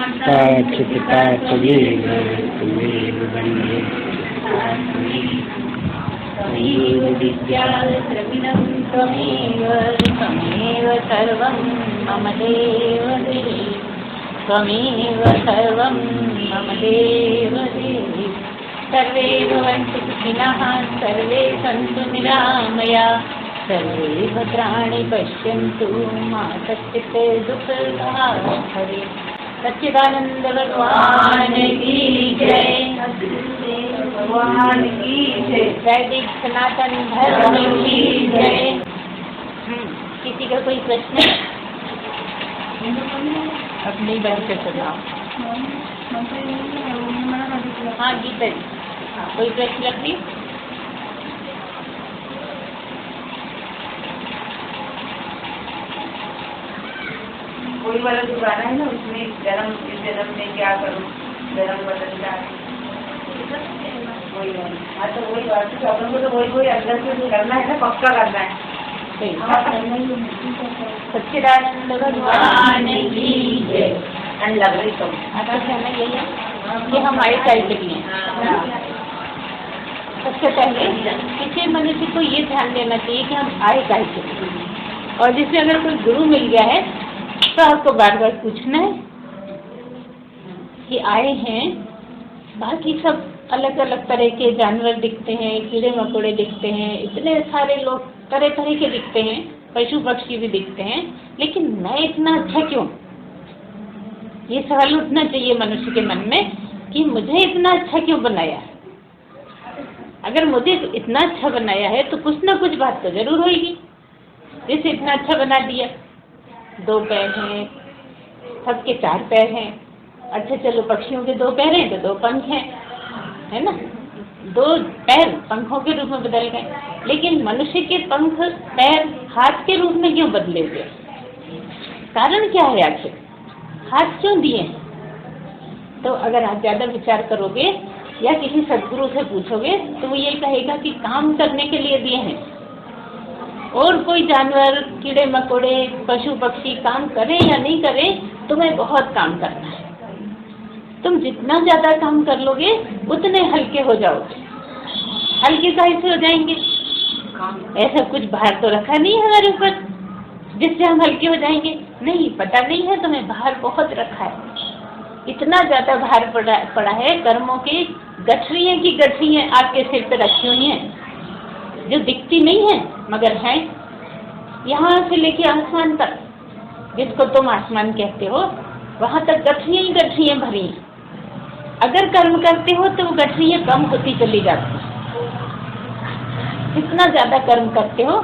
माता च पिता त्वमेव त्वमेव वन्दे त्वमेव विद्या द्रविणं त्वमेव त्वमेव सर्वं मम देव देहि त्वमेव सर्वं मम देव देहि सर्वे भवन्तु सुखिनः सर्वे सन्तु निरामया सर्वे भद्राणि पश्यन्तु मा कश्चित् दुःखभाग् भवेत्। सच्चिदानंद भगवान की जय, भगवान की जय, वैदिक सनातन धर्म की जय। किसी का कोई प्रश्न? अपनी बन से सुनाओ। हाँ गीता जी, कोई प्रश्न रखी? कोई वाला जो गाना है ना, उसमें जन्म इस जन्म में क्या करूँ, जन्म बदलता है वही वाला। हाँ तो वही बात है, अपन को तो वही अंदर से जो करना है ना, पक्का करना है। सच्चिदानंद भगवान की जय। लग रही तो कहना यही है कि हम आए चाय के लिए। सबसे पहले किसी मनुष्य को ये ध्यान देना चाहिए कि हम आए चाय के लिए, और जिसमें अगर कोई गुरु मिल गया है तो आपको बार बार पूछना है कि आए हैं। बाकी सब अलग अलग तरह के जानवर दिखते हैं, कीड़े मकोड़े दिखते हैं, इतने सारे लोग तरह तरह के दिखते हैं, पशु पक्षी भी दिखते हैं, लेकिन मैं इतना अच्छा क्यों? ये सवाल उठना चाहिए मनुष्य के मन में कि मुझे इतना अच्छा क्यों बनाया। अगर मुझे इतना अच्छा बनाया है तो कुछ ना कुछ बात तो जरूर होगी। जैसे इतना अच्छा बना दिया, 2 पैर हैं, सबके 4 पैर हैं। अच्छा चलो, पक्षियों के 2 पैर हैं तो 2 पंख हैं, है ना? 2 पैर पंखों के रूप में बदल गए, लेकिन मनुष्य के पंख पैर हाथ के रूप में क्यों बदले हुए? कारण क्या है आखिर? हाथ क्यों दिए? तो अगर आप ज़्यादा विचार करोगे या किसी सदगुरु से पूछोगे तो वो ये कहेगा कि काम करने के लिए दिए हैं। और कोई जानवर, कीड़े मकोड़े, पशु पक्षी काम करें या नहीं करें, तुम्हें बहुत काम करना है। तुम जितना ज़्यादा काम कर लोगे उतने हल्के हो जाओगे। हल्के कैसे हो जाएंगे? ऐसा कुछ भार तो रखा नहीं है हमारे ऊपर जिससे हम हल्के हो जाएंगे। नहीं, पता नहीं है तुम्हें, भार बहुत रखा है। इतना ज़्यादा भार पड़ा है, कर्मों की गठरियाँ की गठरियाँ आपके सिर पर रखी हुई हैं, जो दिखती नहीं है मगर हैं। यहाँ से लेके आसमान तक, जिसको तुम आसमान कहते हो, वहाँ तक गठरियाँ ही गठरियाँ भरी हैं। अगर कर्म करते हो तो वो गठरियाँ कम होती चली जाती हैं। जितना ज़्यादा कर्म करते हो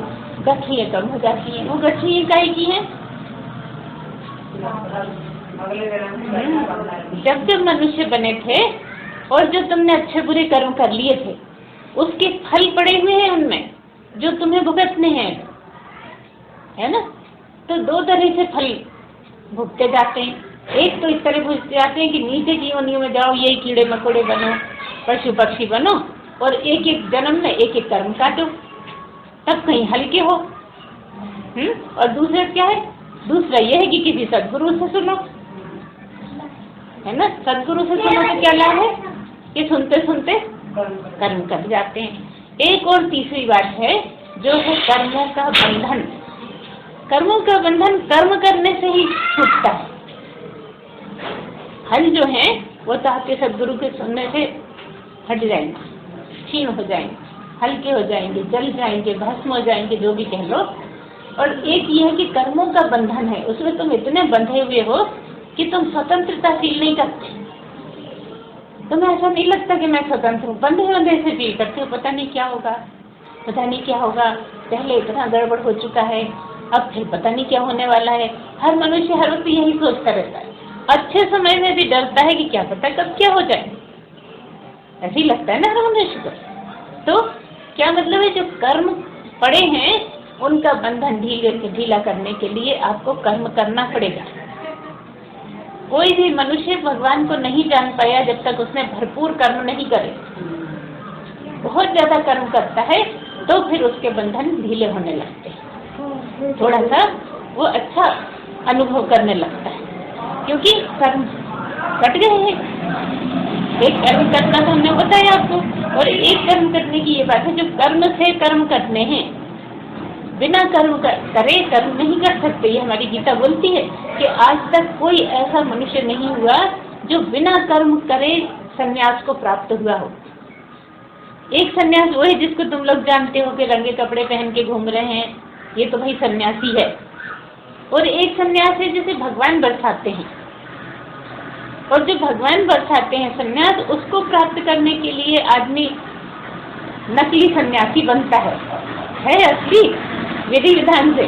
गठरियाँ कम हो जाती हैं। वो गठरियाँ काहे की हैं? जब जब मनुष्य बने थे और जो तुमने अच्छे बुरे कर्म कर लिए थे, उसके फल पड़े हुए हैं उनमें, जो तुम्हें भुगतने हैं, है ना? तो 2 तरह से फल भुगते जाते हैं। एक तो इस तरह भुगते जाते हैं कि नीचे की योनियों में जाओ, यही कीड़े मकोड़े बनो, पशु पक्षी बनो, और एक एक जन्म में एक एक कर्म काटो, तब कहीं हल्के हो। और दूसरा क्या है? दूसरा यह है कि किसी सदगुरु से सुनो, है ना? सदगुरु से सुनो तो क्या लाभ है कि सुनते सुनते कर्म कर जाते हैं। एक और तीसरी बात है जो है कर्मों का बंधन। कर्मों का बंधन कर्म करने से ही छूटता है। फल जो है वो तो आपके सदगुरु के सुनने से हट जाएंगे, क्षीण हो जाएंगे, हल्के हो जाएंगे, जल जाएंगे, भस्म हो जाएंगे, जो भी कह लो। और एक ये है कि कर्मों का बंधन है, उसमें तुम इतने बंधे हुए हो कि तुम स्वतंत्रता फील नहीं करते। तुम्हें ऐसा नहीं लगता कि मैं स्वतंत्र हूँ, बंधे बंधे से फील करते हो। पता नहीं क्या होगा, पता नहीं क्या होगा, पहले इतना गड़बड़ हो चुका है, अब फिर पता नहीं क्या होने वाला है। हर मनुष्य हर वक्त यही सोचता रहता है। अच्छे समय में भी डरता है कि क्या पता कब क्या हो जाए, ऐसे ही लगता है ना हर मनुष्य को। तो क्या मतलब है, जो कर्म पड़े हैं उनका बंधन ढीला करने के लिए आपको कर्म करना पड़ेगा। कोई भी मनुष्य भगवान को नहीं जान पाया जब तक उसने भरपूर कर्म नहीं करे। बहुत ज्यादा कर्म करता है तो फिर उसके बंधन ढीले होने लगते हैं, थोड़ा सा वो अच्छा अनुभव करने लगता है, क्योंकि कर्म कट गए हैं। एक कर्म करना तो हमने बताया आपको, और एक कर्म करने की ये बात है जो कर्म से कर्म करने हैं, बिना कर्म करे कर्म नहीं कर सकते। ये हमारी गीता बोलती है कि आज तक कोई ऐसा मनुष्य नहीं हुआ जो बिना कर्म करे संन्यास को प्राप्त हुआ हो। एक संन्यास वो है जिसको तुम लोग जानते हो कि रंगे कपड़े पहन के घूम रहे हैं, ये तो भाई सन्यासी है। और एक संन्यास है जिसे भगवान बरसाते हैं, और जो भगवान बरसाते हैं संन्यास, उसको प्राप्त करने के लिए आदमी नकली सन्यासी बनता है असली विधि विधान से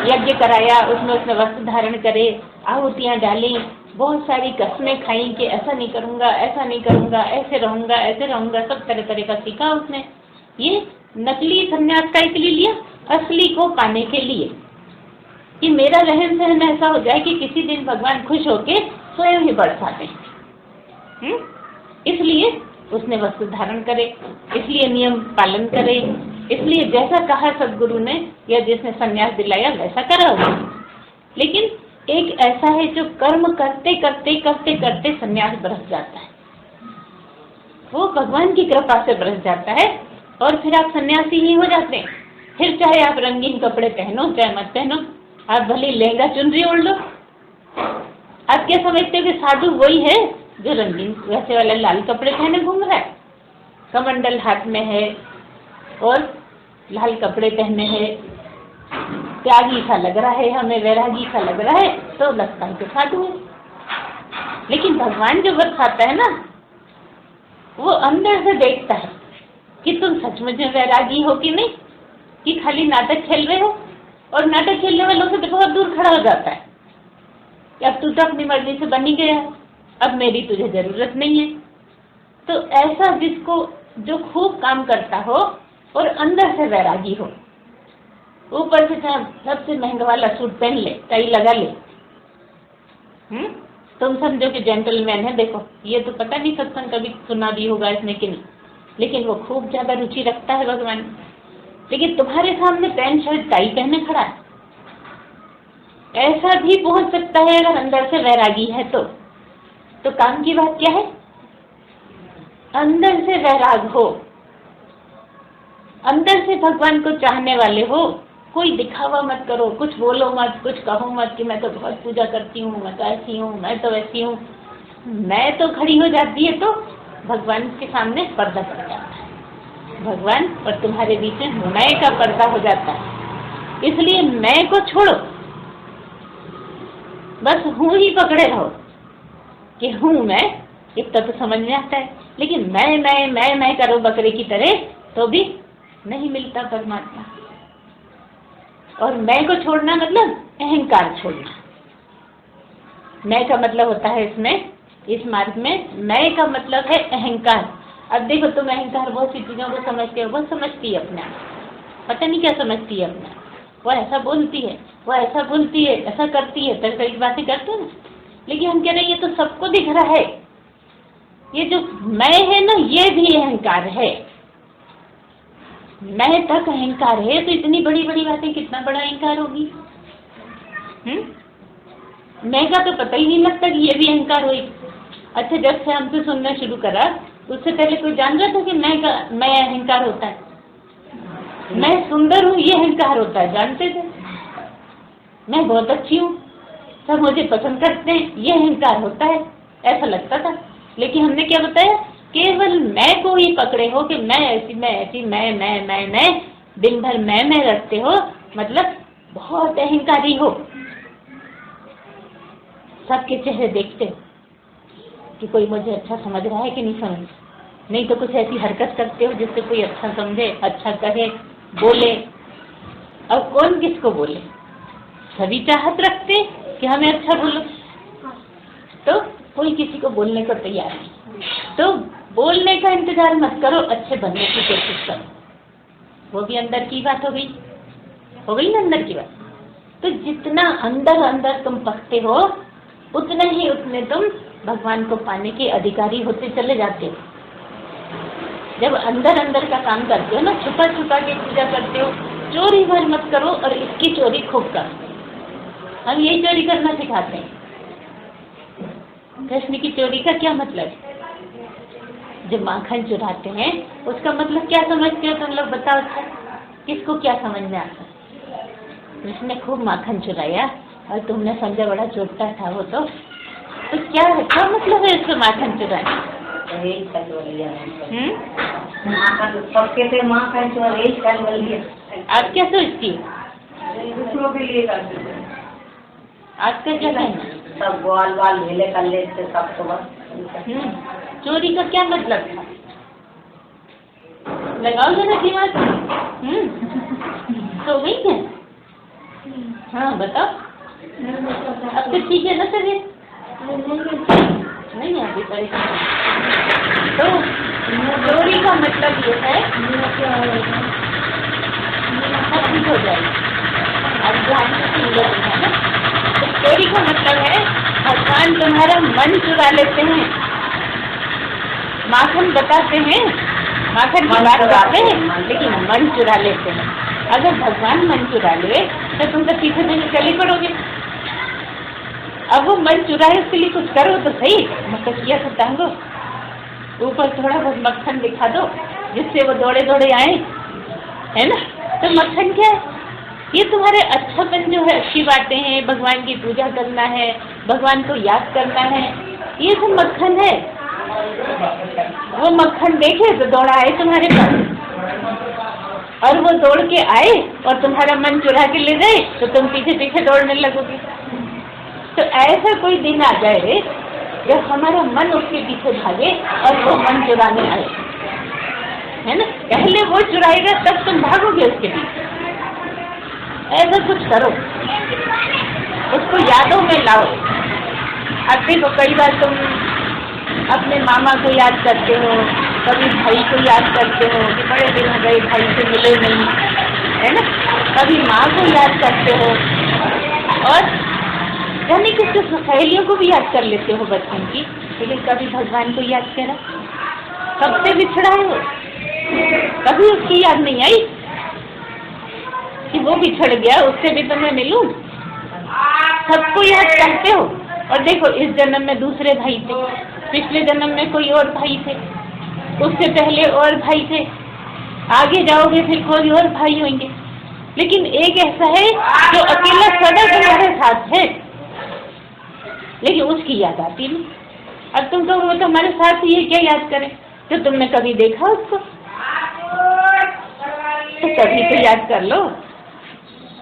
यज्ञ कराया, उसमें उसने वस्त्र धारण करे, आहुतियां डाली, बहुत सारी कसमें खाई कि ऐसा नहीं करूंगा, ऐसा नहीं करूंगा, ऐसे रहूंगा, सब तरह तरह का सीखा उसने। ये नकली सन्यास का इसलिए लिया, असली को पाने के लिए कि मेरा रहन सहन ऐसा हो जाए कि किसी दिन भगवान खुश होके स्वयं ही बरसा दें। इसलिए उसने वस्त्र धारण करे, इसलिए नियम पालन करे, इसलिए जैसा कहा सदगुरु ने या जिसने संन्यास दिलाया वैसा करा होगा। लेकिन एक ऐसा है जो कर्म करते करते करते करते संन्यास बरस जाता है, वो भगवान की कृपा से बरस जाता है, और फिर आप सन्यासी ही हो जाते हैं। फिर चाहे आप रंगीन कपड़े पहनो चाहे मत पहनो, आप भले लहंगा चुनरी ओढ़ लो। आप क्या समझते हो कि साधु वही है जो रंगीन वैसे वाले लाल कपड़े पहने घूम रहा है, कमंडल हाथ में है और लाल कपड़े पहने हैं, त्यागी सा लग रहा है, हमें वैरागी सा लग रहा है, तो लगता है कि साधु है। लेकिन भगवान जो बरसाता है ना, वो अंदर से देखता है कि तुम सचमुच में वैरागी हो कि नहीं, कि खाली नाटक खेल रहे हो। और नाटक खेलने वालों से तो बहुत दूर खड़ा हो जाता है कि अब तू तो अपनी मर्जी से बन ही गया, अब मेरी तुझे जरूरत नहीं है। तो ऐसा जिसको जो खूब काम करता हो और अंदर से वैरागी हो, ऊपर से चाहे सबसे महंगा वाला सूट पहन ले, टाई लगा ले, तुम समझो कि जेंटलमैन है। देखो ये तो पता नहीं सत्संग कभी सुना भी होगा इसने कि नहीं, लेकिन वो खूब ज्यादा रुचि रखता है भगवान। लेकिन तुम्हारे सामने पैंट शर्ट टाई पहने खड़ा है, ऐसा भी पहुंच सकता है अगर अंदर से वैरागी है तो काम की बात क्या है, अंदर से वैराग हो, अंदर से भगवान को चाहने वाले हो। कोई दिखावा मत करो, कुछ बोलो मत, कुछ कहो मत कि मैं तो बहुत पूजा करती हूँ, मैं तो ऐसी हूँ, मैं तो वैसी हूँ। मैं तो खड़ी हो जाती है तो भगवान के सामने पर्दा पड़ जाता है, भगवान और तुम्हारे बीच में मैं का पर्दा हो जाता है। इसलिए मैं को छोड़ो, बस हूँ ही पकड़े रहो कि हूँ मैं, इतना तो समझ में आता है। लेकिन मैं करो बकरे की तरह तो भी नहीं मिलता परमात्मा। और मैं को छोड़ना मतलब अहंकार छोड़ना। मैं का मतलब होता है इसमें, इस मार्ग में मैं का मतलब है अहंकार। अब देखो तुम अहंकार बहुत सी चीजों को समझते हो, बहुत समझती है अपने आप, पता नहीं क्या समझती है अपना, वो ऐसा बोलती है, वो ऐसा बोलती है, ऐसा करती है, तरह तरह की बातें करते हैं ना। लेकिन हम कह रहे हैं ये तो सबको दिख रहा है, ये जो मैं है ना ये भी अहंकार है। मैं तक अहंकार है तो इतनी बड़ी बड़ी बातें कितना बड़ा अहंकार होगी। मैं का तो पता ही नहीं लगता कि ये भी अहंकार हुई। अच्छा जब से हमसे सुनना शुरू करा उससे पहले कोई जान रहा था कि मैं अहंकार होता है, मैं सुंदर हूँ ये अहंकार होता है, जानते थे। मैं बहुत अच्छी हूँ, सब मुझे पसंद करते हैं, ये अहंकार होता है, ऐसा लगता था। लेकिन हमने क्या बताया, केवल मैं को ही पकड़े हो कि मैं ऐसी मैं दिन भर मैं रखते हो, मतलब बहुत अहंकारी हो। सबके चेहरे देखते हो कि कोई मुझे अच्छा समझ रहा है कि नहीं समझ, नहीं तो कुछ ऐसी हरकत करते हो जिससे कोई अच्छा समझे, अच्छा कहे, बोले। अब कौन किसको बोले, सभी चाहत रखते कि हमें अच्छा बोलो, तो कोई किसी को बोलने को तैयार नहीं। तो बोलने का इंतजार मत करो, अच्छे बनने की कोशिश करो। वो भी अंदर की बात हो गई ना अंदर की बात। तो जितना अंदर अंदर तुम पकते हो उतने तुम भगवान को पाने के अधिकारी होते चले जाते हो। जब अंदर अंदर का काम करते हो ना, छुपा छुपा के पूजा करते हो, चोरी भर मत करो और इसकी चोरी खूब करो। हम यही चोरी करना सिखाते हैं। कृष्ण की चोरी का क्या मतलब है? जब माखन चुराते हैं उसका मतलब क्या समझते हो तुम लोग? बताओ अच्छा, किसको क्या समझ में आता है? कृष्ण ने खूब माखन चुराया और तुमने समझा बड़ा चोरता था वो, तो क्या मतलब है इसको माखन चुराने? सबके थे माखन चोरी। आप क्या सोचती हो? दूसरों के लिए करते थे। आपका क्या कहना? सब ग्वाल वाल ढीले कर लेते सब तो बस। चोरी का क्या मतलब था? लगाओ जरा दिमाग। तो वही है। हाँ बताओ। अब तो ठीक है ना तबीयत? नहीं अभी परेशान। तो चोरी का मतलब ये है सब ठीक हो जाएगा। अब ध्यान से सुन लो है ना। तो चोरी का मतलब है भगवान तुम्हारा मन चुरा लेते हैं। माखन बताते हैं, माखन की बात करते हैं, लेकिन मन चुरा लेते हैं। अगर भगवान मन चुरा ले तो तुम तो पीछे पीछे चली पड़ोगे। अब वो मन चुराए उसके लिए कुछ करो तो सही। मक्खिया से टांगो, ऊपर थोड़ा बहुत मक्खन दिखा दो जिससे वो दौड़े दौड़े आए, है ना। तो मक्खन क्या है? ये तुम्हारे अच्छापन जो है, अच्छी बातें हैं, भगवान की पूजा करना है, भगवान को याद करना है, ये सब मक्खन है। वो मक्खन देखे तो दौड़ा आए तुम्हारे पास, और वो दौड़ के आए और तुम्हारा मन चुरा के ले गए तो तुम पीछे पीछे दौड़ने लगोगे। तो ऐसा कोई दिन आ जाए जब हमारा मन उसके पीछे भागे और वो मन चुराने आए, है ना। पहले वो चुराएगा तब तुम भागोगे उसके पीछे। ऐसा कुछ करो, उसको यादों में लाओ। अब देखो कई बार तुम अपने मामा को याद करते हो, कभी भाई को याद करते हो कि बड़े दिन हो गए भाई से मिले नहीं, है ना। कभी माँ को याद करते हो, और यानी कि सिर्फ सहेलियों को भी याद कर लेते हो बचपन की, लेकिन कभी भगवान को याद करा? कब से बिछड़ा है वो, कभी उसकी याद नहीं आई कि वो बिछड़ गया, उससे भी तो मैं मिलूं। सबको याद करते हो। और देखो इस जन्म में दूसरे भाई थे, पिछले जन्म में कोई और भाई थे, उससे पहले और भाई थे, आगे जाओगे फिर कोई और भाई होंगे। लेकिन एक ऐसा है जो अकेला सदा तुम्हारे साथ है, लेकिन उसकी याद आती नहीं। अब तुम कहो वो तो हमारे साथ ही है, क्या याद करें? तो तुमने कभी देखा उसको? तो कभी तो याद कर लो,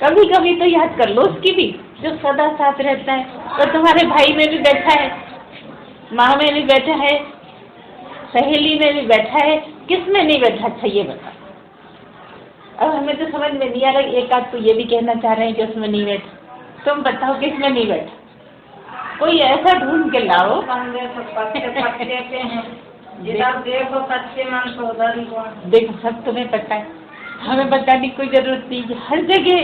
कभी कभी तो याद कर लो उसकी भी, जो सदा साथ रहता है। तो तुम्हारे भाई में भी बैठा है, माँ में भी बैठा है, सहेली में भी बैठा है, किस में नहीं बैठा? अच्छा ये बता। अब हमें तो समझ में नहीं आ रहा। एक आध तो ये भी कहना चाह रहे हैं कि उसमें नहीं बैठा। तुम बताओ किस में नहीं बैठा? कोई ऐसा ढूंढ के लाओ। देखो सब तुम्हें पता है, हमें बताने की कोई जरूरत नहीं है। हर जगह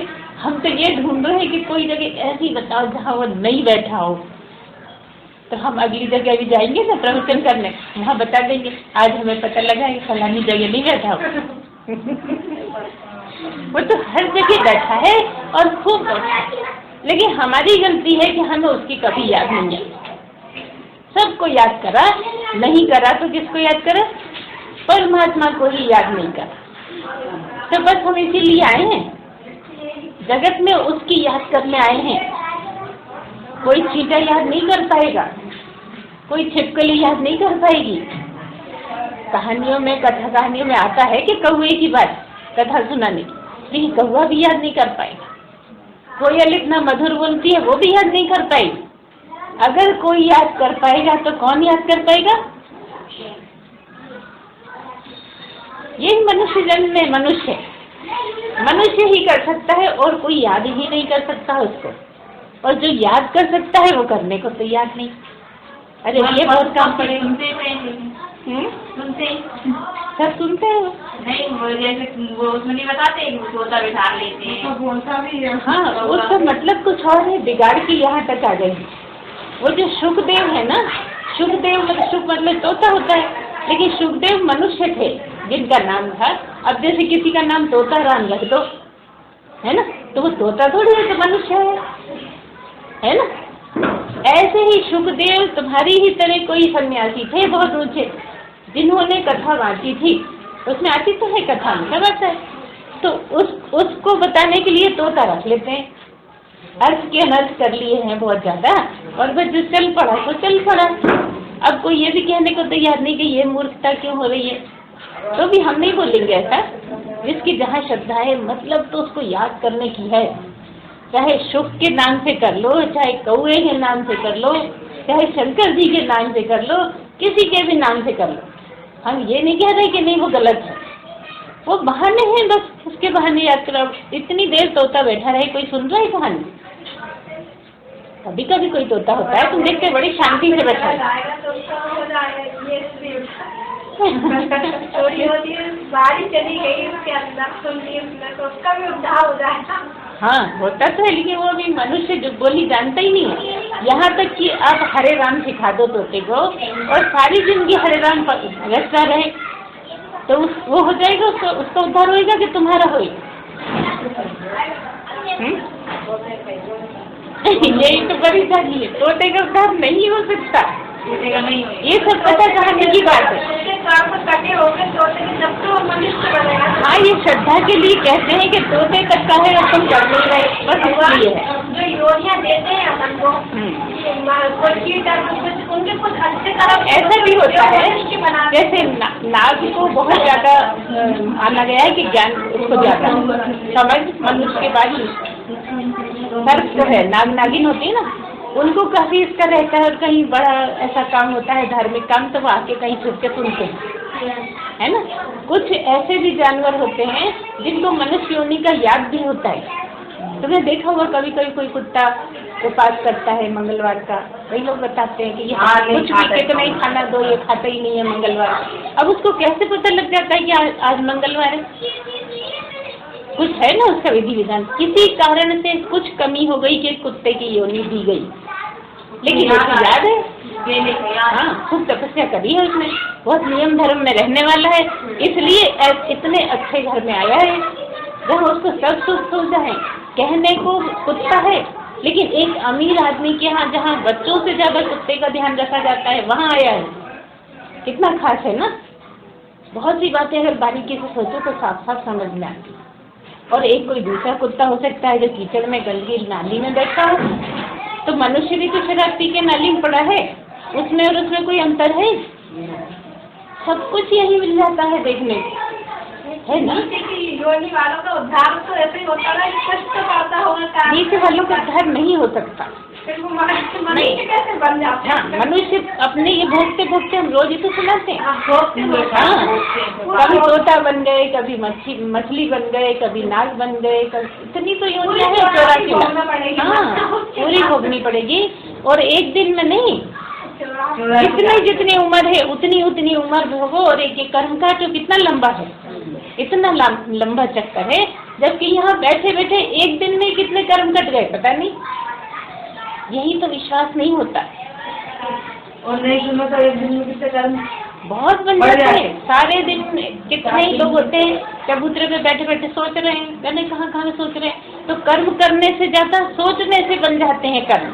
हम तो ये ढूंढ रहे हैं कि कोई जगह ऐसी बताओ जहाँ वो नहीं बैठा हो। तो हम अगली जगह भी जाएंगे ना प्रवचन करने, वहाँ बता देंगे आज हमें पता लगा है फलानी जगह नहीं बैठा हो। वो तो हर जगह बैठा है और खूब बैठा है, लेकिन हमारी गलती है कि हमें उसकी कभी याद नहीं है। सबको याद करा, नहीं करा तो किसको याद करा? परमात्मा को ही याद नहीं करा। तो बस हम इसीलिए आए हैं, जगत में उसकी याद करने आए हैं। कोई चीटा याद नहीं कर पाएगा, कोई छिपकली याद नहीं कर पाएगी। कहानियों में, कथा कहानियों में आता है कि कौवे की बात कथा सुनाने की, लेकिन कौवा भी याद नहीं कर पाएगा। कोयल इतना मधुर बोलती है, वो भी याद नहीं कर पाएगी। अगर कोई याद कर पाएगा तो कौन याद कर पाएगा? यही मनुष्य जन्म में मनुष्य ही कर सकता है, और कोई याद ही नहीं कर सकता उसको। और जो याद कर सकता है वो करने को तैयार नहीं। अरे ये बहुत काम पड़ेगा। सुनते सब सुनते हैं नहीं, वो जैसे वो उसमें नहीं बताते तोता बिठा लेते हैं, तो बोलता भी है। हाँ, उसका मतलब कुछ और है, बिगाड़ के यहाँ तक आ गई। वो जो शुकदेव है ना, शुकदेव मतलब शुक मतलब तोता होता है, लेकिन शुकदेव मनुष्य थे जिनका नाम था। अब जैसे किसी का नाम तोता राम रख दो, है ना, तो वो तोता थोड़ी है, तो मनुष्य है ना। ऐसे ही सुखदेव तुम्हारी ही तरह कोई सन्यासी थे बहुत ऊंचे, जिन्होंने कथा बांटी थी। उसमें आती तो है कथा में सब आता है, तो उसको बताने के लिए तोता रख लेते हैं, अर्थ के अनर्थ कर लिए हैं बहुत ज्यादा, और बस जो चल पड़ा तो चल पड़ा। अब कोई ये भी कहने को तैयार नहीं कि ये मूर्खता क्यों हो रही है, तो भी हम नहीं बोलेंगे ऐसा। जिसकी जहाँ श्रद्धा है, मतलब तो उसको याद करने की है, चाहे सुख के नाम से कर लो, चाहे कौए के नाम से कर लो, चाहे शंकर जी के नाम से कर लो, किसी के भी नाम से कर लो। हम ये नहीं कह रहे कि नहीं वो गलत है, वो बहाने हैं, बस उसके बहाने याद करो। इतनी देर तोता बैठा रहे, कोई सुन रहा है कहानी? कभी कभी कोई तोता होता है, तुम देखते बड़ी शांति से बैठा है। चोरी होती है, बारिश चली गई उसके अंदर, सुन ली उसने तो उसका भी उद्धार हो जाएगा। हाँ होता तो है, लेकिन वो भी मनुष्य जो बोली जानता ही नहीं है। यहाँ तक कि आप हरे राम सिखा दो तोते को और सारी जिंदगी हरे राम रचता रहे, तो वो हो जाएगा, उसका उद्धार होएगा कि तुम्हारा होएगा? यही तो परेशानी है, तोते का उद्धार नहीं हो सकता। ये सब पता कहानी की बात है। हाँ, ये श्रद्धा के लिए कहते हैं कि तोते तक का है और तुम कर नहीं रहे, बस इसलिए है। जो योनियां देते हैं अपन को, उनके कुछ अच्छे तरह ऐसा भी होता है, जैसे नाग को बहुत ज्यादा माना गया है कि ज्ञान उसको ज्यादा समझ मनुष्य के बाद सर्प जो है, नाग नागिन होती है ना, उनको काफी इसका रहता है, और कहीं बड़ा ऐसा काम होता है धार्मिक काम, तो वो आके कहीं छुप के सुनते है ना। कुछ ऐसे भी जानवर होते हैं जिनको मनुष्य योनि का याद भी होता है। तुमने देखा होगा कभी कभी कोई कुत्ता उपास करता है मंगलवार का, कई लोग बताते हैं कि ये कुछ भी के नहीं खाना दो, ये खाता ही नहीं है मंगलवार। अब उसको कैसे पता लग जाता है कि आज मंगलवार है? कुछ है ना उसका विधि विधान, किसी कारण से कुछ कमी हो गई कि कुत्ते की योनि दी गई, लेकिन उसको याद है। हाँ, खूब तपस्या करी है उसने, बहुत नियम धर्म में रहने वाला है, इसलिए इतने अच्छे घर में आया है जहाँ उसको सब सुख सुविधा है। कहने को कुत्ता है, लेकिन एक अमीर आदमी के यहाँ जहाँ बच्चों से ज्यादा कुत्ते का ध्यान रखा जाता है, वहाँ आया है। कितना खास है ना। बहुत सी बातें अगर बारीकी से सोचो तो साफ साफ समझ में आती। और एक कोई दूसरा कुत्ता हो सकता है जो कीचड़ में गंदगी नाली में बैठा हो, तो मनुष्य भी तो शराब पी के नाली में पड़ा है, उसमें और उसमें कोई अंतर है? सब कुछ यही मिल जाता है देखने को, है ना। योनि वालों का उद्धार तो ऐसे ही होता है, कष्ट पाता होगा, नीचे वालों का उद्धार नहीं हो सकता। मनुष्य कैसे बन जाते हैं? हाँ, मनुष्य अपने ये भोगते भोगते हम रोज ही तो सुनाते हैं। हाँ, कभी तोता बन गए, कभी मछली बन गए, कभी नाग बन गए, इतनी तो योनियां है 84। हाँ, पूरी भोगनी पड़ेगी, और एक दिन में नहीं, जितनी उम्र है उतनी उम्र भोगो। और एक कर्म का जो कितना लंबा है, इतना लंबा चक्कर है, जबकि यहाँ बैठे बैठे एक दिन में कितने कर्म कट गए पता नहीं। यही तो विश्वास नहीं होता। और नहीं सुनो तो एक दिन में कितने कर्म बहुत बन जाते हैं। सारे दिन कितने ही लोग होते हैं चबूतरे पे बैठे बैठे सोच रहे हैं, जाने कहाँ कहाँ सोच रहे हैं। तो कर्म करने से ज्यादा सोचने से बन जाते हैं कर्म।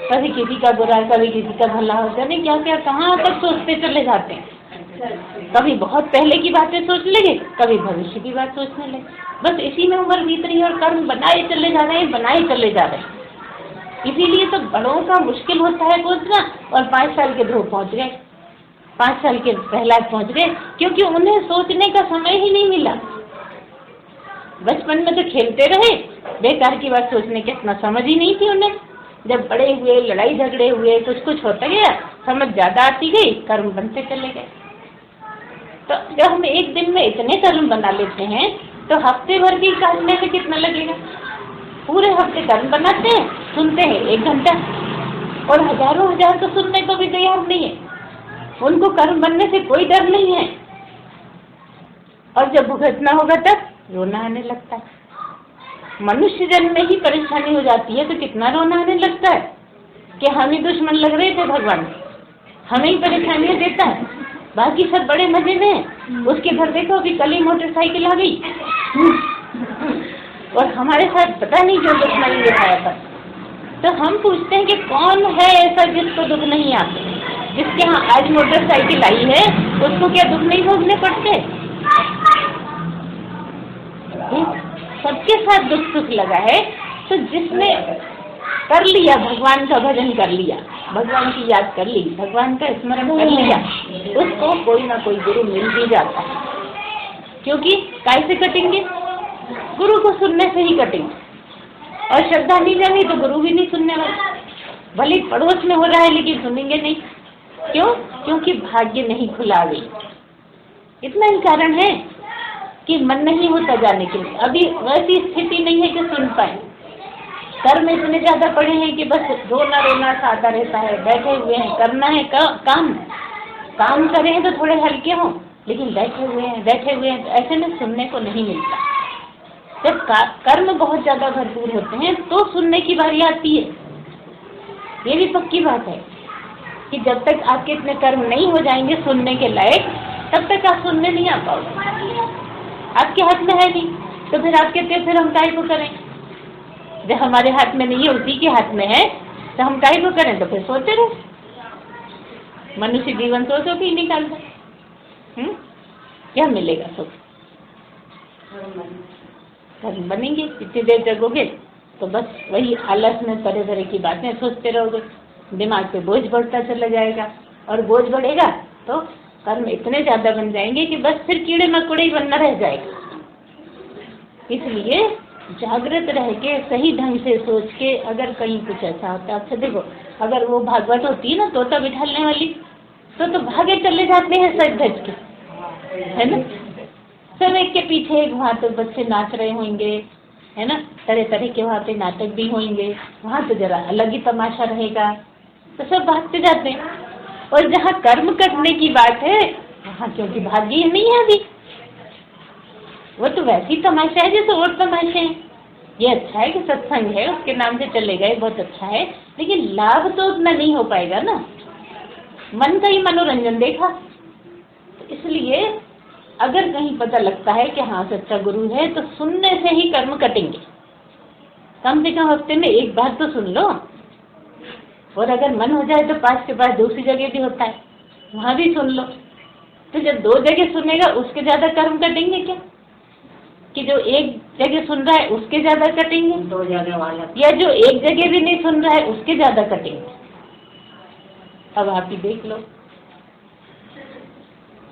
कभी किसी का बुरा, कभी किसी का भला, हो जाने क्या क्या कहाँ तक सोचते चले जाते हैं। कभी बहुत पहले की बातें सोच लेंगे, कभी भविष्य की बात सोचने लगे, बस इसी में उम्र बीत रही है और कर्म बनाए चले जा रहे हैं। इसीलिए तो बड़ों का मुश्किल होता है पहुंचना, और 5 साल के ध्रुव पहुंच गए, 5 साल के प्रहलाद पहुंच गए, क्योंकि उन्हें सोचने का समय ही नहीं मिला। बचपन में तो खेलते रहे, बेकार की बात सोचने की इतना समझ ही नहीं थी उन्हें। जब बड़े हुए, लड़ाई झगड़े हुए, कुछ होता गया, समझ ज्यादा आती गई, कर्म बनते चले गए। तो जब हम एक दिन में इतने कर्म बना लेते हैं, तो हफ्ते भर की करने में कितना लगेगा? पूरे हफ्ते कर्म बनाते हैं, सुनते हैं 1 घंटा, और हजारों हजार तो सुनने को भी तैयार नहीं है। उनको कर्म बनने से कोई डर नहीं है, और जब भुगतना होगा तब रोना आने लगता है। मनुष्य जन्म में ही परेशानी हो जाती है, तो कितना रोना आने लगता है कि हम ही दुश्मन लग रहे थे भगवान, हमें ही परेशानियां देता है, बाकी सब बड़े मजे में हैं। उसके घर देखो अभी कल ही मोटरसाइकिल आ गई, और हमारे साथ पता नहीं क्यों दुश्मनी दिखाया था। तो हम पूछते हैं कि कौन है ऐसा जिसको दुख नहीं आते, जिसके यहाँ आज मोटरसाइकिल आई है उसको क्या दुख नहीं भोगने पड़ते? सबके साथ दुख सुख लगा है। तो जिसने कर लिया, भगवान का भजन कर लिया, भगवान की याद कर ली, भगवान का स्मरण कर लिया, उसको कोई ना कोई गुरु मिल भी जाता है। क्योंकि कैसे कटेंगे? गुरु को सुनने से ही कटेंगे। और श्रद्धा नहीं जानी तो गुरु भी नहीं सुनने वाला, भले पड़ोस में हो रहा है लेकिन सुनेंगे नहीं। क्यों? क्योंकि भाग्य नहीं खुला अभी। इतना ही कारण है कि मन नहीं होता जाने के लिए, अभी वैसी स्थिति नहीं है कि सुन पाए। कर्म इतने ज्यादा पड़े हैं कि बस रोना रोना सा आता रहता है, बैठे हुए हैं, करना है काम करें तो थोड़े हल्के हों, लेकिन बैठे हुए हैं तो ऐसे में सुनने को नहीं मिलता। जब कर्म बहुत ज्यादा भरपूर होते हैं तो सुनने की बारी आती है। ये भी पक्की बात है कि जब तक आपके इतने कर्म नहीं हो जाएंगे सुनने के लायक, तब तक आप सुनने नहीं आ पाओगे। आपके हाथ में है नहीं, तो फिर आप कहते हैं फिर हम काहे को करें? जब हमारे हाथ में नहीं है, उसी के हाथ में है, तो हम काहे को करें? तो फिर सोते रहे। मनुष्य जीवन सोचो भी निकालता, क्या मिलेगा? सोच कर्म बनेंगे। इतनी देर जगोगे तो बस वही आलस में तरह तरह की बातें सोचते रहोगे, दिमाग पे बोझ बढ़ता चला जाएगा, और बोझ बढ़ेगा तो कर्म इतने ज्यादा बन जाएंगे कि बस फिर कीड़े मकोड़े ही बनना रह जाएगा। इसलिए जागृत रह के सही ढंग से सोच के, अगर कहीं कुछ ऐसा होता है, अच्छा देखो, अगर वो भागवत होती है ना तोता बिठाने वाली, तो भागे चले जाते हैं सज धज के, है ना? सब एक के पीछे एक, वहाँ तो बच्चे नाच रहे होंगे, है ना, तरह तरह के वहाँ पे नाटक भी होंगे, वहाँ तो जरा अलग ही तमाशा रहेगा, तो सब भागते जाते हैं। और जहाँ कर्म करने की बात है वहाँ क्योंकि भाग्य ही नहीं है अभी, वो तो वैसे ही तमाशा है जैसे और तमाशे हैं। ये अच्छा है कि सत्संग है, उसके नाम से चले गए, बहुत अच्छा है, लेकिन लाभ तो उतना नहीं हो पाएगा ना, मन का ही मनोरंजन देखा। तो इसलिए अगर कहीं पता लगता है कि हाँ सच्चा गुरु है, तो सुनने से ही कर्म कटेंगे। कम से कम हफ्ते में एक बार तो सुन लो, और अगर मन हो जाए तो पास के पास दूसरी जगह भी होता है, वहाँ भी सुन लो। तो जब 2 जगह सुनेगा उसके ज्यादा कर्म कटेंगे क्या? कि जो एक जगह सुन रहा है उसके ज्यादा कटेंगे, 2 जगह वाला, या जो एक जगह भी नहीं सुन रहा है उसके ज्यादा कटेंगे? अब आप ही देख लो,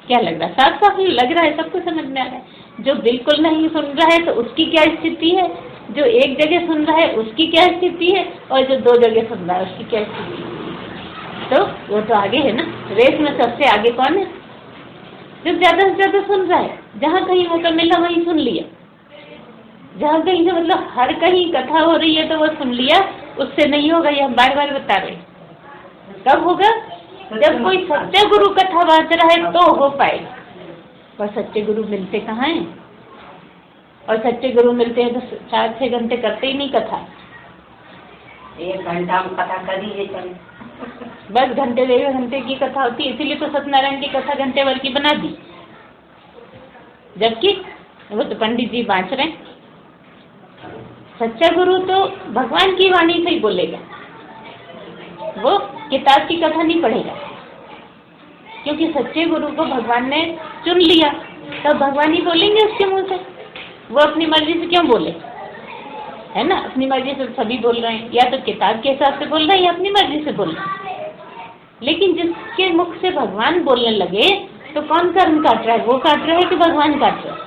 क्या लग रहा है? साफ साफ लग रहा है, सबको समझ में आ रहा है। जो बिल्कुल नहीं सुन रहा है तो उसकी क्या स्थिति है, जो एक जगह सुन रहा है उसकी क्या स्थिति है, और जो 2 जगह सुन रहा है उसकी क्या स्थिति है? तो वो तो आगे है ना, रेस में सबसे आगे कौन है? जो ज्यादा से ज्यादा सुन रहा है, जहाँ कहीं मौका मिला वहीं सुन लिया, जहाँ कहीं से मतलब हर कहीं कथा हो रही है तो वो सुन लिया, उससे नहीं होगा, ये हम बार बार बता रहे। कब होगा? जब कोई सच्चे गुरु कथा वाच रहा है तो हो पाएगा। पर सच्चे गुरु मिलते कहाँ हैं? और सच्चे गुरु मिलते हैं तो 4-6 घंटे करते ही नहीं कथा, 1 घंटा में कथा कर दीजिए चलो, बस घंटे 1 घंटे की कथा होती है। इसीलिए तो सत्यनारायण की कथा घंटे भर की बना दी, जबकि वो तो पंडित जी बाँच रहे हैं। सच्चा गुरु तो भगवान की वाणी से ही बोलेगा, वो किताब की कथा नहीं पढ़ेगा, क्योंकि सच्चे गुरु को भगवान ने चुन लिया, तब भगवान ही बोलेंगे उसके मुंह से। वो अपनी मर्जी से क्यों बोले, है ना? अपनी मर्जी से सभी बोल रहे हैं, या तो किताब के हिसाब से बोल रहे हैं या अपनी मर्जी से बोल रहे हैं। लेकिन जिसके मुख से भगवान बोलने लगे तो कौन कर्म काट रहा है? वो काट रहा है कि भगवान काट रहा है?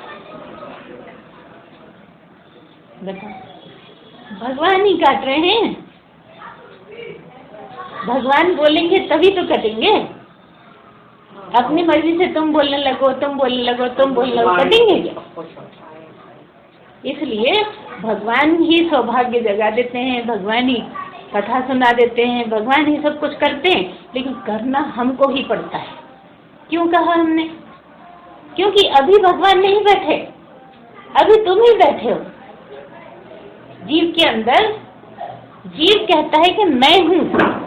बताओ, भगवान ही काट रहे हैं। भगवान बोलेंगे तभी तो कटेंगे। अपनी मर्जी से तुम बोलने लगो, कटेंगे क्या? इसलिए भगवान ही सौभाग्य जगा देते हैं, भगवान ही कथा सुना देते हैं, भगवान ही सब कुछ करते हैं, लेकिन करना हमको ही पड़ता है। क्यों कहा हमने? क्योंकि अभी भगवान नहीं बैठे, अभी तुम ही बैठे हो। जीव के अंदर जीव कहता है कि मैं हूँ,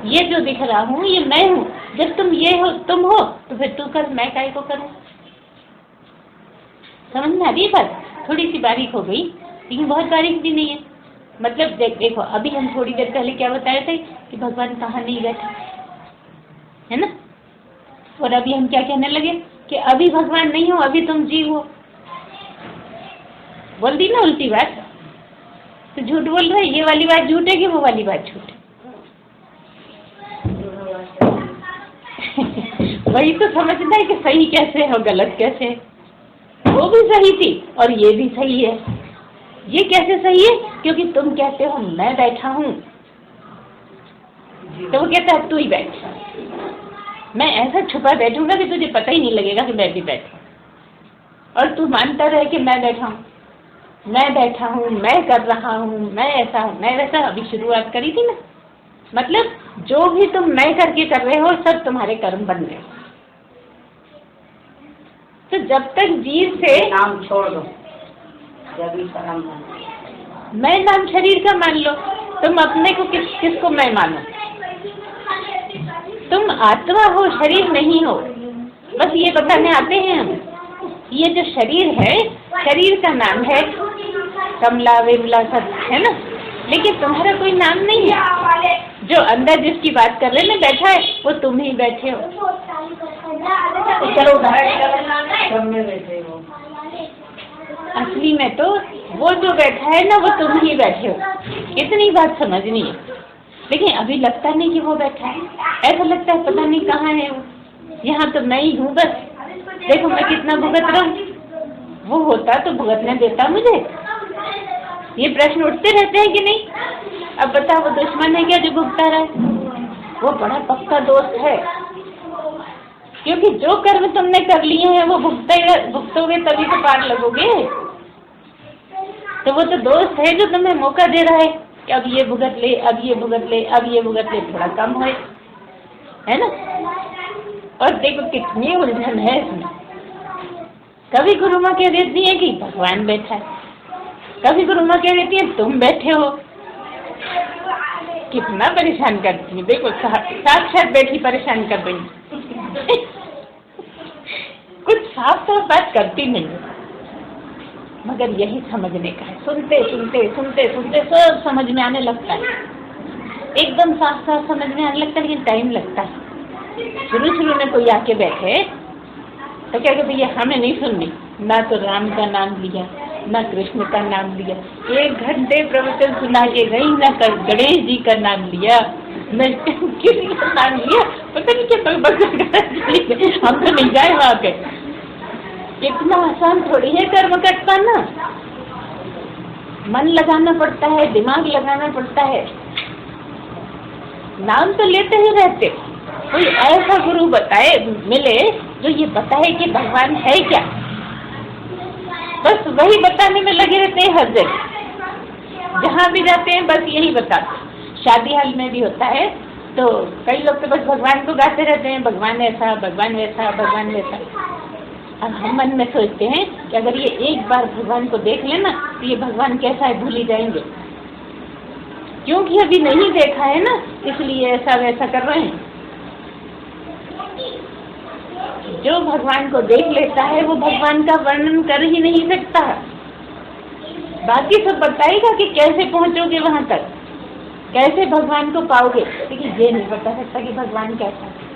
ये जो दिख रहा हूँ ये मैं हूँ। जब तुम ये हो, तुम हो, तो फिर तू कर, मैं काहे को करूँ? समझ में आ रही बात? थोड़ी सी बारीक हो गई, लेकिन बहुत बारीक भी नहीं है। मतलब देखो, अभी हम थोड़ी देर पहले क्या बताए थे कि भगवान कहाँ नहीं बैठा, है ना? और अभी हम क्या कहने लगे कि अभी भगवान नहीं हो, अभी तुम जीव हो। बोल दी ना उल्टी बात। तो झूठ बोल रहे, ये वाली बात झूठ है कि वो वाली बात झूठ है? वही तो समझना है कि सही कैसे है और गलत कैसे है। वो भी सही थी और ये भी सही है। ये कैसे सही है? क्योंकि तुम कहते हो मैं बैठा हूँ, तो वो कहता है तू ही बैठ। मैं ऐसा छुपा बैठूंगा कि तुझे पता ही नहीं लगेगा कि मैं भी बैठा हूँ, और तू मानता रहे कि मैं बैठा हूँ, मैं बैठा हूँ, मैं कर रहा हूँ, मैं ऐसा हूँ, मैं वैसा। अभी शुरुआत करी थी ना, मतलब जो भी तुम मैं करके कर रहे हो सब तुम्हारे कर्म बन रहे हो। तो जब तक जीव से नाम छोड़ दो, जब भी कर्म मैं नाम शरीर का मान लो, तुम अपने को किसको मैं मानो? तुम आत्मा हो, शरीर नहीं हो। बस ये बताने आते हैं हम। ये जो शरीर है, शरीर का नाम है कमला विमला सब, है ना? लेकिन तुम्हारा कोई नाम नहीं है। जो अंदर जिसकी बात कर रहे ना बैठा है, वो तुम ही बैठे हो। चलो सब में बैठे हो। असली में तो वो जो बैठा है ना, वो तुम ही बैठे हो। इतनी बात समझनी है। लेकिन अभी लगता नहीं कि वो बैठा है, ऐसा लगता है पता नहीं कहाँ है वो। यहाँ तो मैं ही हूँ बस। देखो मैं कितना भुगत रहा हूँ। वो होता तो भुगतने देता मुझे। ये प्रश्न उठते रहते हैं कि नहीं? अब बताओ, वो दुश्मन है क्या जो भुगता रहा है? वो बड़ा पक्का दोस्त है, क्योंकि जो कर्म तुमने कर लिए हैं वो भुगतोगे तभी तो पार लगोगे। तो वो तो दोस्त है जो तुम्हें मौका दे रहा है कि अब ये भुगत ले, अब ये भुगत ले, अब ये भुगत ले, थोड़ा कम होए, है ना? और देखो कितनी उलझन है इसमें। कभी गुरु माँ कह देती है कि भगवान बैठा है, कभी गुरु माँ कह देती है तुम बैठे हो। कितना परेशान करती है। देखो साक्षात बैठी परेशान कर रही। कुछ साफ साफ बात करती नहीं, मगर यही समझने का है। सुनते सुनते सुनते सुनते सब समझ में आने लगता है, एकदम साफ साफ समझ में आने लगता है, लेकिन टाइम लगता है। शुरू में कोई आके बैठे तो क्या कहते, ये हमें नहीं सुननी। ना तो राम का नाम लिया, ना कृष्ण का नाम लिया, 1 घंटे प्रवचन सुना के गई, ना गणेश जी का नाम लिया, न किसी का नाम लिया, पता नहीं क्या बक हम तो नहीं जाए वहाँ पे। इतना आसान थोड़ी है कर्म कट पाना। मन लगाना पड़ता है, दिमाग लगाना पड़ता है। नाम तो लेते ही रहते। कोई ऐसा गुरु बताए मिले जो ये बताए कि भगवान है क्या, बस वही बताने में लगे रहते हैं हर जगह। जहाँ भी जाते हैं बस यही बताते। शादी हाल में भी होता है तो कई लोग तो बस भगवान को गाते रहते हैं, भगवान ऐसा, भगवान वैसा, भगवान वैसा। अब हम मन में सोचते हैं कि अगर ये एक बार भगवान को देख लेना तो ये भगवान कैसा है भूल ही जाएंगे। क्योंकि अभी नहीं देखा है ना, इसलिए ऐसा वैसा कर रहे हैं। जो भगवान को देख लेता है वो भगवान का वर्णन कर ही नहीं सकता। बाकी सब बताएगा कि कैसे पहुंचोगे वहां तक, कैसे भगवान को पाओगे, लेकिन ये नहीं बता सकता कि भगवान कैसा है।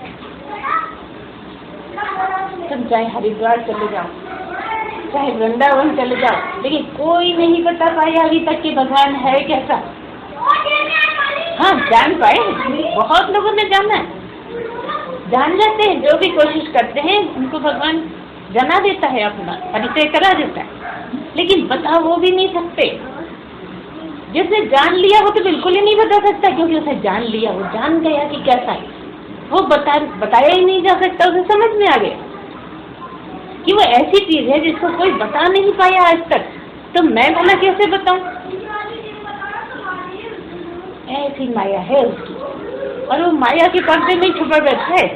तुम चाहे हरिद्वार चले जाओ, चाहे वृंदावन चले जाओ, लेकिन कोई नहीं बता पाया अभी तक कि भगवान है कैसा। हाँ जान पाए, बहुत लोगों ने जाना है, जान जाते हैं। जो भी कोशिश करते हैं उनको भगवान जना देता है, अपना परिचय करा देता है, लेकिन बता वो भी नहीं सकते। जिसने जान लिया वो तो बिल्कुल ही नहीं बता सकता, क्योंकि उसने जान लिया, वो जान गया कि कैसा है। वो बताया ही नहीं जा सकता, उसे समझ में आ गया कि वो ऐसी चीज है जिसको कोई बता नहीं पाया आज तक, तो मैं भला कैसे बताऊं। ऐसी माया है उसकी, और वो माया के पर्दे में छुपा बैठा है।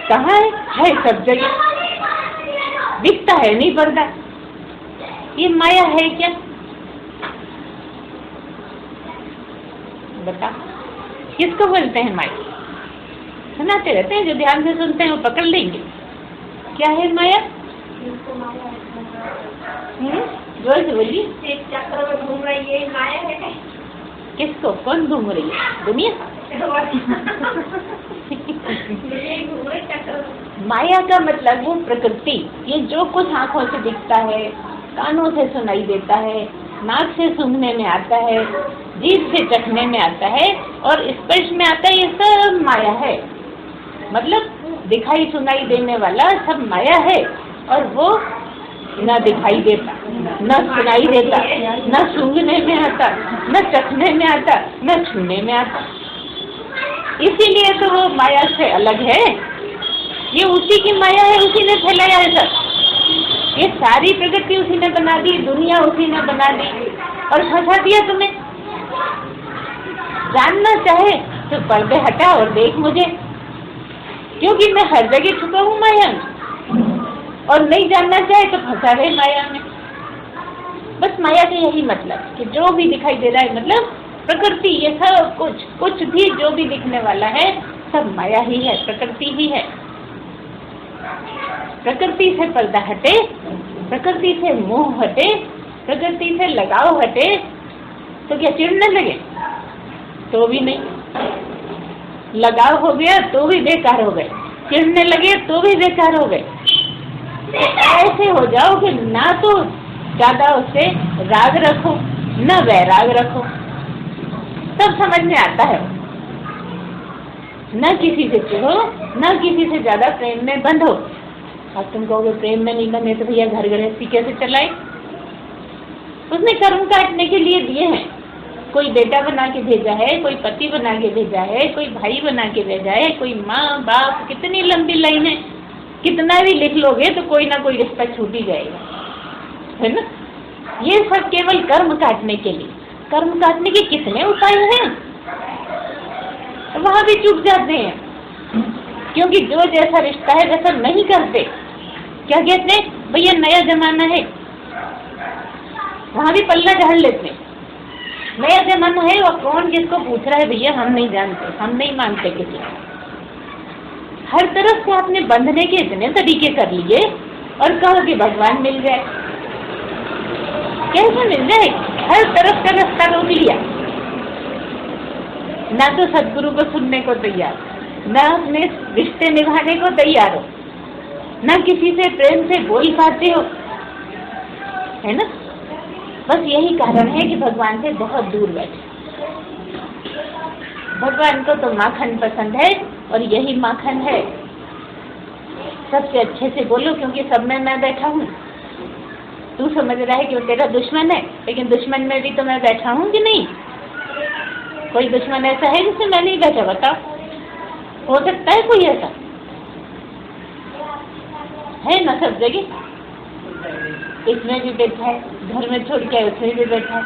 कहाँ है सब जगह, दिखता है नहीं पर्दा। ये माया है क्या? बता, किसको बोलते हैं माया? सुनाते रहते हैं, जो ध्यान से सुनते हैं वो पकड़ लेंगे। क्या है माया? जोर से बोलिए। एक चक्र में घूम रही है, माया है क्या? किसको, कौन घूम रही है? दुनिया। घूम रही चक्र में। माया का मतलब वो प्रकृति, ये जो कुछ आंखों से दिखता है, कानों से सुनाई देता है, नाक से सूंघने में आता है, जीभ से चखने में आता है और स्पर्श में आता है, ये सब माया है। मतलब दिखाई सुनाई देने वाला सब माया है और वो न दिखाई देता, न सुनाई देता, न सूंघने में आता, न चखने में आता, न छूने में आता। इसीलिए तो वो माया से अलग है। ये उसी की माया है, उसी ने फैलाया है सब। ये सारी प्रकृति उसी ने बना दी, दुनिया उसी ने बना दी और फंसा दिया तुम्हें। जानना चाहे तो पर्दे हटा और देख मुझे, क्योंकि मैं हर जगह छुपा हूँ माया में। और नहीं जानना चाहे तो फंसा रहे माया में। बस माया का यही मतलब कि जो भी दिखाई दे रहा है, मतलब प्रकृति, ये सब कुछ भी जो भी दिखने वाला है सब माया ही है, प्रकृति ही है। प्रकृति से पर्दा हटे, प्रकृति से मोह हटे, प्रकृति से लगाव हटे तो क्या चिढ़ने लगे? तो भी नहीं। लगाव हो गया तो भी बेकार हो गए, चिढ़ने लगे तो भी बेकार हो गए। तो ऐसे हो जाओ कि ना तो ज्यादा उससे राग रखो, न वैराग रखो, सब समझ में आता है। न किसी से चिढ़ो, न किसी से ज्यादा प्रेम में बंधो। अब तुम कहोगे प्रेम में नहीं बने तो भैया घर गृहस्थी कैसे चलाए? उसने कर्म काटने के लिए दिए हैं। कोई बेटा बना के भेजा है, कोई पति बना के भेजा है, कोई भाई बना के भेजा है, कोई माँ बाप, कितनी लंबी लाइन है। कितना भी लिख लोगे तो कोई ना कोई रिश्ता छूट ही जाएगा, है ना। ये सब केवल कर्म काटने के लिए। कर्म काटने के कितने उपाय हैं, वहां भी चूक जाते हैं, क्योंकि जो जैसा रिश्ता है वैसा नहीं करते। क्या कहते हैं, भैया नया जमाना है, वहां भी पल्ला झाड़ लेते हैं। नया जमाना है और कौन किसको पूछ रहा है, भैया हम नहीं जानते, हम नहीं मानते किसी को। हर तरफ से आपने बंधने के इतने तरीके कर लिए और कहो कि भगवान मिल जाए। कैसे मिल जाए? हर तरफ का रास्ता रोक लिया। ना तो सदगुरु को सुनने को तैयार, ना अपने रिश्ते निभाने को तैयार हो, ना किसी से प्रेम से बोल पाते हो, है ना। बस यही कारण है कि भगवान से बहुत दूर बैठे। भगवान को तो माखन पसंद है और यही माखन है। सबसे अच्छे से बोलो, क्योंकि सब में मैं बैठा हूँ। तू समझ रहा है कि वो तेरा दुश्मन है, लेकिन दुश्मन में भी तो मैं बैठा हूँ कि नहीं। कोई दुश्मन ऐसा है जिससे मैं नहीं बैठा? बताओ, हो सकता है कोई ऐसा? है ना, सब जगह। इसमें भी बैठा है, घर में छोड़ के उसमें भी बैठा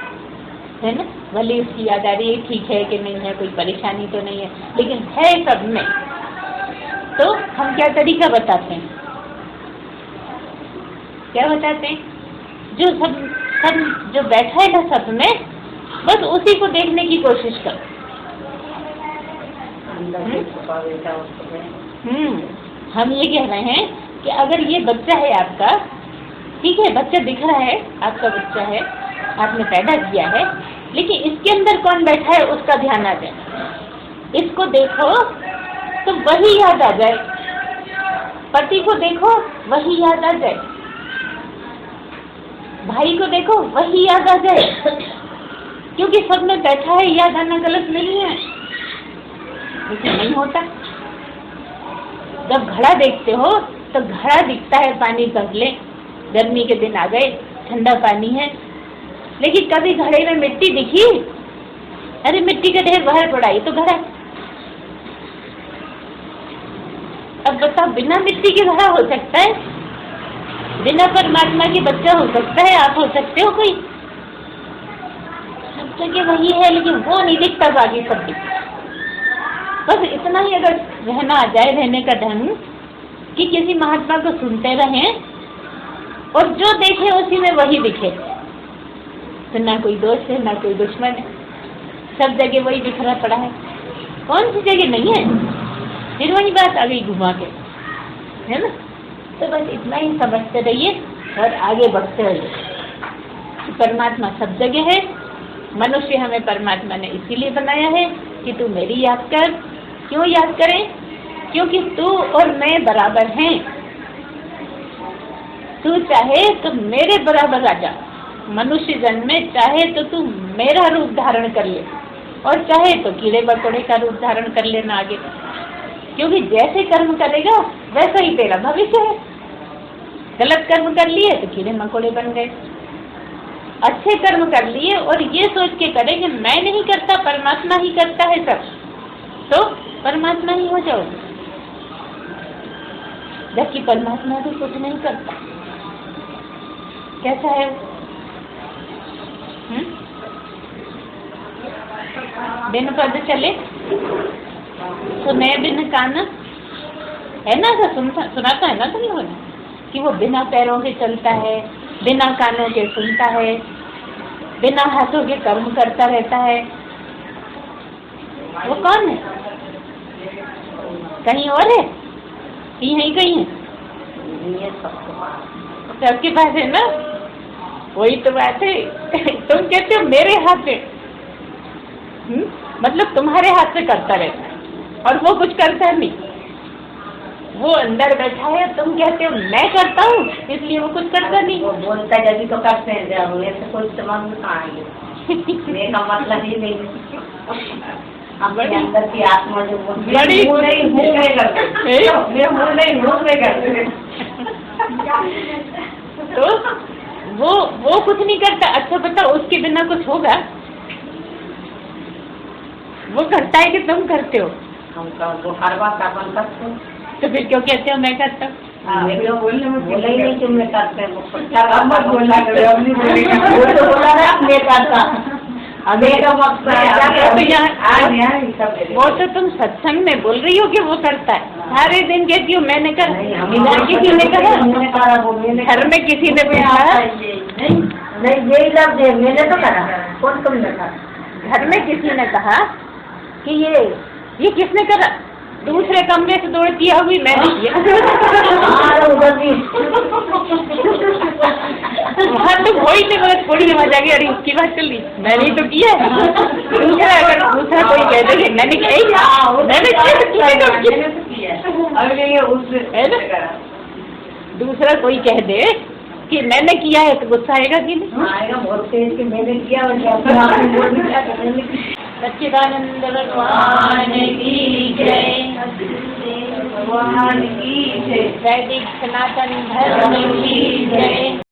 है ना। भले उसकी याद आ रही है, ठीक है कि नहीं है, कोई परेशानी तो नहीं है, लेकिन है सब में। तो हम क्या तरीका बताते हैं, क्या बताते हैं? जो सब जो बैठा है ना सब में, बस उसी को देखने की कोशिश करो। हम ये कह रहे हैं कि अगर ये बच्चा है आपका, ठीक है, बच्चा दिख रहा है, आपका बच्चा है, आपने पैदा किया है, लेकिन इसके अंदर कौन बैठा है उसका ध्यान आ जाए। इसको देखो तो वही याद आ जाए, पति को देखो वही याद आ जाए, भाई को देखो वही याद आ जाए, क्योंकि सब में बैठा है। याद आना गलत नहीं है, लेकिन नहीं होता। जब घड़ा देखते हो तो घड़ा दिखता है पानी भर ले, गर्मी के दिन आ गए, ठंडा पानी है, लेकिन कभी घड़े में मिट्टी दिखी? अरे मिट्टी का ढेर बाहर पड़ा, ये तो घड़ा। अब बताओ, बिना मिट्टी के घड़ा हो सकता है? बिना परमात्मा के बच्चा हो सकता है? आप हो सकते हो कोई? सब जगह वही है, लेकिन वो नहीं दिखता, बाकी सब दिखता। बस इतना ही अगर रहना आ जाए, रहने का ढंग, कि किसी महात्मा को सुनते रहें और जो देखे उसी में वही दिखे, तो ना कोई दोस्त है ना कोई दुश्मन है, सब जगह वही बिखरा पड़ा है। कौन सी जगह नहीं है? फिर वही बात आ गई घुमा के, है ना। तो बस इतना ही समझते रहिए और आगे बढ़ते रहिए। परमात्मा सब जगह है। मनुष्य हमें परमात्मा ने इसीलिए बनाया है कि तू मेरी याद कर। क्यों याद करें? क्योंकि तू और मैं बराबर हैं। तू चाहे तो मेरे बराबर आ जा मनुष्य जन्म में, चाहे तो तू मेरा रूप धारण कर ले और चाहे तो कीड़े मकोड़े का रूप धारण कर लेना आगे, क्योंकि जैसे कर्म करेगा वैसा ही तेरा भविष्य है। गलत कर्म कर लिए तो कीड़े मकोड़े बन गए, अच्छे कर्म कर लिए और ये सोच के करे कि मैं नहीं करता परमात्मा ही करता है सब, तो परमात्मा ही हो जाओगे। जबकि परमात्मा भी कुछ नहीं करता। कैसा है? बिन पद चले सुने बिन कान, है ना? तो सुनाता है ना तुम लोगों ने कि वो बिना पैरों के चलता है, बिना कानों के सुनता है, बिना हाथों के कर्म करता रहता है। वो कौन है? कहीं और है कि यहीं कहीं है? सबके पास है ना? वही तो बात है। तुम कहते हो मेरे हाथ में, मतलब तुम्हारे हाथ से करता रहता है और वो कुछ करता नहीं। वो अंदर बैठा है, तुम कहते हो मैं करता हूँ, इसलिए वो कुछ करता नहीं। वो बोलता है जब तो करते हैं, जब मेरे कोई दिमाग में कहाँ आएंगे। मेरा मतलब ही नहीं। अपने अंदर की आत्मा जो बड़ी मुँह नहीं करते, मेरा मुँह नहीं करते। तो वो कुछ नहीं करता। अच्छा बताओ, उसके बिना कुछ होगा? वो करता है कि तुम करते हो? हम वो हर बात अपन करते हैं। तो फिर क्यों कहते हो मैं करता हूँ? बोला ही नहीं तुमने करते हैं। बोला मैं करता, वो तो तुम सत्संग में बोल रही हो कि वो करता है, सारे दिन कहती हो मैंने करा। इधर किसी ने कहा? घर में किसी ने कहा? नहीं यही लफ्ज है, मैंने तो करा। कौन तुमने कहा? घर में किसी ने कहा कि ये किसने करा? दूसरे कमरे से दौड़ किया हुई मैंने किया। वहाँ तो कोई नहीं, मगर थोड़ी आवाज आ गई, अरे उसकी बात चल रही, मैंने तो किया है। दूसरा कोई कह दे मैंने दूसरा कोई कह दे कि मैंने किया है तो गुस्सा आएगा कि नहीं? आएगा बहुत तेज कि मैंने किया। सच्चिदानंद भगवान की जय। भगवान की जय। वैदिक सनातन धर्म की जय।